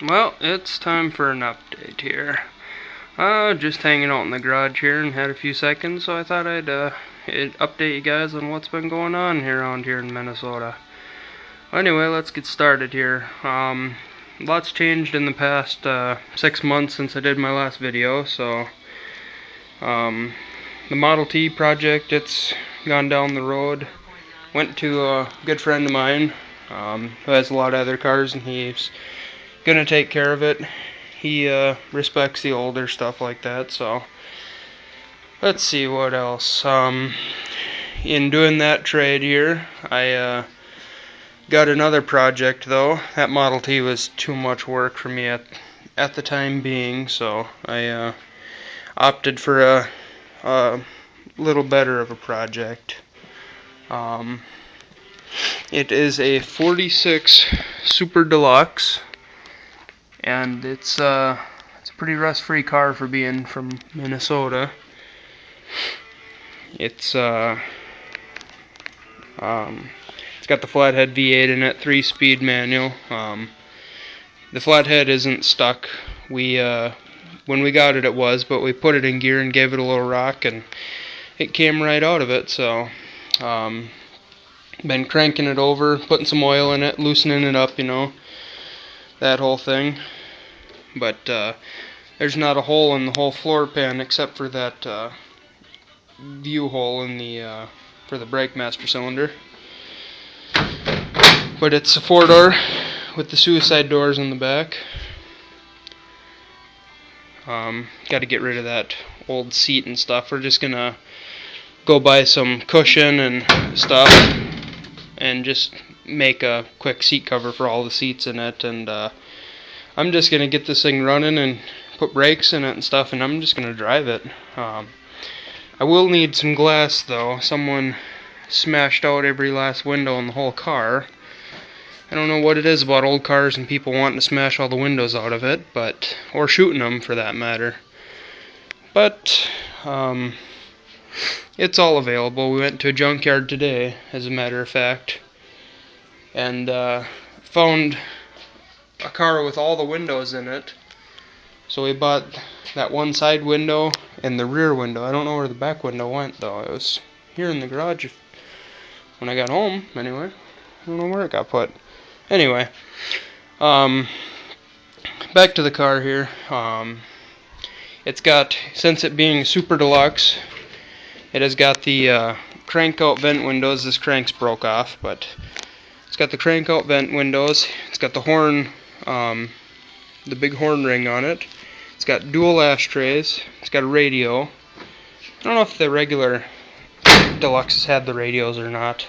Well, it's time for an update here. Just hanging out in the garage here and had a few seconds, so I thought I'd update you guys on what's been going on here around here in Minnesota. Anyway, let's get started here. Lots changed in the past 6 months since I did my last video, so the Model T project, it's gone down the road. Went to a good friend of mine who has a lot of other cars, and he's gonna take care of it. He respects the older stuff like that, so let's see what else. In doing that trade here, I got another project though. That Model T was too much work for me at the time being, so I opted for a little better of a project. It is a 46 Super Deluxe, and it's a pretty rust-free car for being from Minnesota. It's got the flathead V8 in it, 3-speed manual. The flathead isn't stuck. When we got it, it was, but we put it in gear and gave it a little rock, and it came right out of it. So, been cranking it over, putting some oil in it, loosening it up, that whole thing. But there's not a hole in the whole floor pan except for that view hole in the for the brake master cylinder. But it's a 4-door with the suicide doors in the back. Got to get rid of that old seat and stuff. We're just gonna go buy some cushion and stuff and just make a quick seat cover for all the seats in it, and I'm just gonna get this thing running and put brakes in it and stuff, and I'm just gonna drive it. I will need some glass though. Someone smashed out every last window in the whole car. I don't know what it is about old cars and people wanting to smash all the windows out of it, or shooting them for that matter. But it's all available. We went to a junkyard today, as a matter of fact, and found a car with all the windows in it. So we bought that one side window and the rear window. I don't know where the back window went though. It was here in the garage when I got home anyway. I don't know where it got put. Anyway, back to the car here. It's got, since it being super deluxe, it has got the crank out vent windows. This crank's broke off, but it's got the crank out vent windows. It's got the horn, the big horn ring on it. It's got dual ashtrays. It's got a radio. I don't know if the regular Deluxes had the radios or not.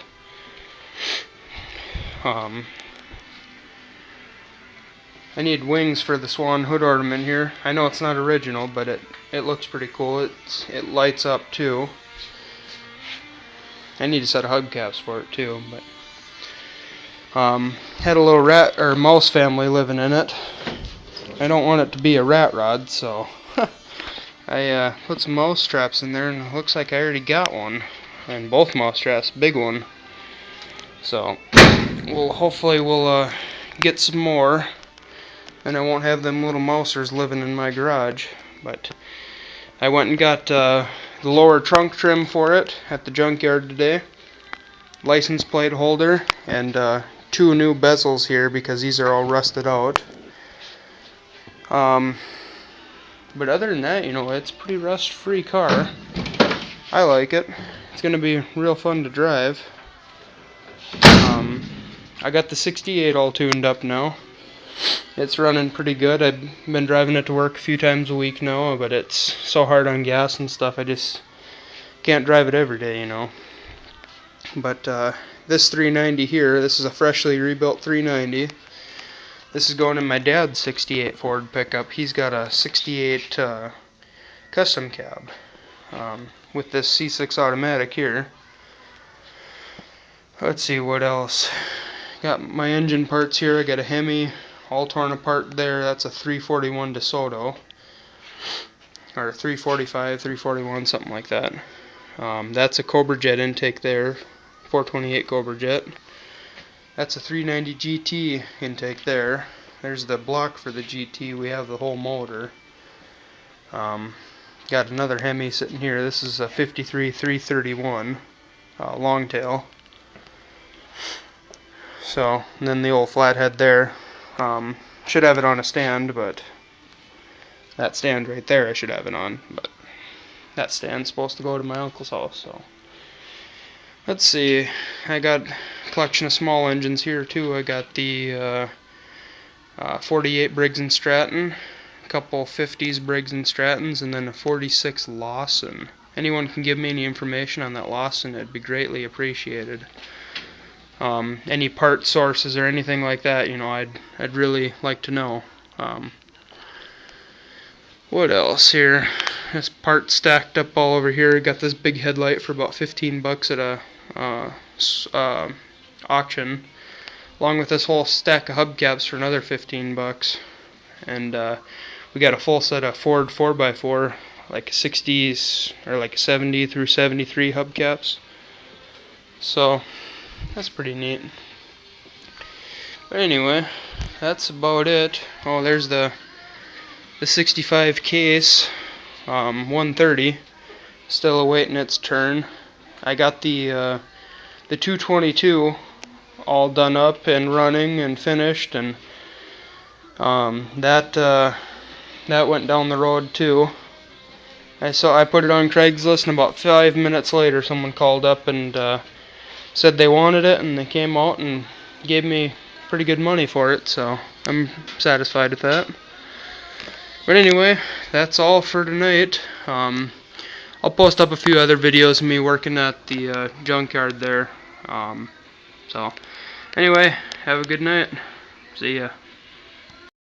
I need wings for the Swan hood ornament here. I know it's not original, but it looks pretty cool. It lights up too. I need a set of hubcaps for it too, but had a little rat or mouse family living in it. I don't want it to be a rat rod, so I put some mouse traps in there, and it looks like I already got one, and both mouse traps, big one. So hopefully we'll get some more, and I won't have them little mousers living in my garage. But I went and got the lower trunk trim for it at the junkyard today, license plate holder, and 2 new bezels here because these are all rusted out. But other than that, it's a pretty rust-free car. I like it. It's gonna be real fun to drive. I got the 68 all tuned up now. It's running pretty good. I've been driving it to work a few times a week now, but it's so hard on gas and stuff, I just can't drive it every day, But this 390 here, this is a freshly rebuilt 390. This is going in my dad's 68 Ford pickup. He's got a 68 custom cab with this C6 automatic here. Let's see what else. Got my engine parts here. I got a Hemi all torn apart there. That's a 341 DeSoto, or 345, 341, something like that. That's a Cobra Jet intake there, 428 Cobra Jet. That's a 390 GT intake there. there's the block for the GT. We have the whole motor. Got another Hemi sitting here. This is a 53 331 longtail. So, and then the old flathead there. Should have it on a stand, but that stand right there I should have it on. But that stand's supposed to go to my uncle's house. So let's see. I got a collection of small engines here too. I got the 48 Briggs & Stratton, a couple 50s Briggs & Strattons, and then a 46 Lawson. Anyone can give me any information on that Lawson, it'd be greatly appreciated. Any part sources or anything like that, you know, I'd really like to know. What else here? This part stacked up all over here. Got this big headlight for about 15 bucks at a auction, along with this whole stack of hubcaps for another 15 bucks. And we got a full set of Ford 4x4, like 60s or like 70 through 73 hubcaps. So that's pretty neat. But anyway, that's about it. Oh, there's the 65 case, 130, still awaiting its turn. I got the 222 all done up and running and finished, and that went down the road too. I put it on Craigslist, and about 5 minutes later someone called up and said they wanted it, and they came out and gave me pretty good money for it, so I'm satisfied with that. But anyway, that's all for tonight. I'll post up a few other videos of me working at the junkyard there. So anyway, have a good night. See ya.